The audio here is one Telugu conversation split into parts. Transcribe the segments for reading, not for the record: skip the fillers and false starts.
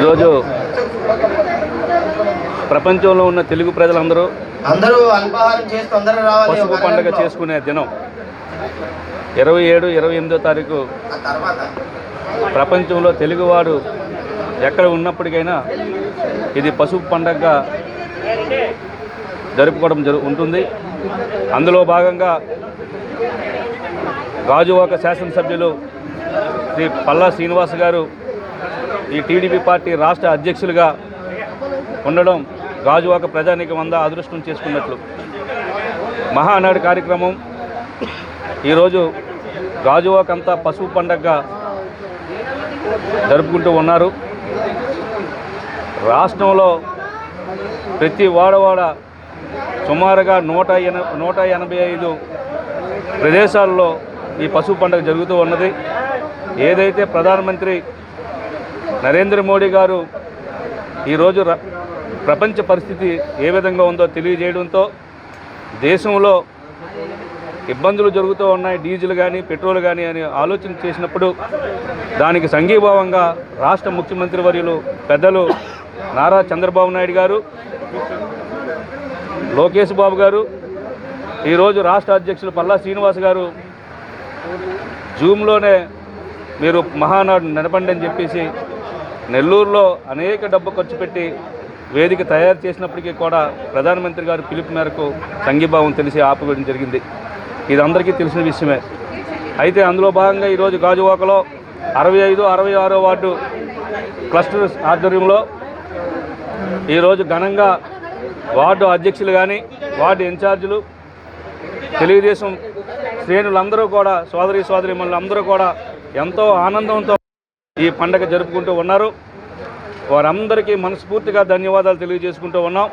ఈరోజు ప్రపంచంలో ఉన్న తెలుగు ప్రజలందరూ పసుపు పండుగ చేసుకునే దినం 27, 28వ తారీఖు ప్రపంచంలో తెలుగువాడు ఎక్కడ ఉన్నప్పటికైనా ఇది పసుపు పండుగగా జరుపుకోవడం ఉంటుంది. అందులో భాగంగా గాజువాక శాసనసభ్యులు శ్రీ పల్లా శ్రీనివాస్ గారు ఈ టీడీపీ పార్టీ రాష్ట్ర అధ్యక్షులుగా ఉండడం గాజువాక ప్రజానీకం అంతా అదృష్టం చేసుకున్నట్లు. మహానాడు కార్యక్రమం ఈరోజు గాజువాక అంతా పసుపు పండగగా జరుపుకుంటూ ఉన్నారు. రాష్ట్రంలో ప్రతి వాడవాడ సుమారుగా 185 ప్రదేశాల్లో ఈ పసుపు పండుగ జరుగుతూ ఉన్నది. ఏదైతే ప్రధానమంత్రి నరేంద్ర మోడీ గారు ఈరోజు ప్రపంచ పరిస్థితి ఏ విధంగా ఉందో తెలియజేయడంతో దేశంలో ఇబ్బందులు జరుగుతూ ఉన్నాయి, డీజిల్ కానీ పెట్రోల్ కానీ అని ఆలోచన చేసినప్పుడు దానికి సంఘీభావంగా రాష్ట్ర ముఖ్యమంత్రి వర్యులు పెద్దలు నారా చంద్రబాబు నాయుడు గారు, లోకేష్ బాబు గారు, ఈరోజు రాష్ట్ర అధ్యక్షులు పల్లా శ్రీనివాస్ గారు జూమ్లోనే మీరు మహానాడు నడపండి అని చెప్పేసి నెల్లూరులో అనేక డబ్బు ఖర్చు పెట్టి వేదిక తయారు చేసినప్పటికీ కూడా ప్రధానమంత్రి గారు పిలుపు మేరకు సంఘీభావం తెలిసి ఆపవేయడం జరిగింది. ఇది అందరికీ తెలిసిన విషయమే. అయితే అందులో భాగంగా ఈరోజు గాజువాకలో 65, 66 వార్డు క్లస్టర్ ఆధ్వర్యంలో ఈరోజు ఘనంగా వార్డు అధ్యక్షులు కానీ వార్డు ఇన్ఛార్జీలు తెలుగుదేశం శ్రేణులందరూ కూడా సోదరీమణులందరూ కూడా ఎంతో ఆనందంతో ఈ పండగ జరుపుకుంటూ ఉన్నారు. వారందరికీ మనస్ఫూర్తిగా ధన్యవాదాలు తెలియజేసుకుంటూ ఉన్నాం.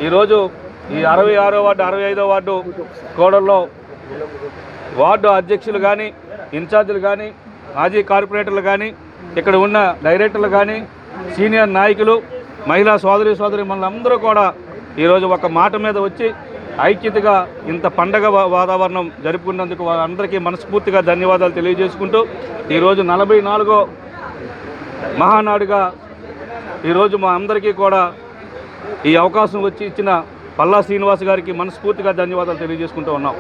ఈరోజు ఈ 66వ వార్డు 65వ వార్డు కోడల్లో వార్డు అధ్యక్షులు కానీ ఇన్ఛార్జీలు కానీ మాజీ కార్పొరేటర్లు కానీ ఇక్కడ ఉన్న డైరెక్టర్లు కానీ సీనియర్ నాయకులు మహిళా సోదరీమణులందరూ కూడా ఈరోజు ఒక మాట మీద వచ్చి ఐక్యతగా ఇంత పండగ వాతావరణం జరుపుకున్నందుకు వారందరికీ మనస్ఫూర్తిగా ధన్యవాదాలు తెలియజేసుకుంటూ ఈరోజు 44వ మహానాడుగా ఈరోజు మా అందరికీ కూడా ఈ అవకాశం వచ్చి ఇచ్చిన పల్లా శ్రీనివాస్ గారికి మనస్ఫూర్తిగా ధన్యవాదాలు తెలియజేసుకుంటూ ఉన్నాం.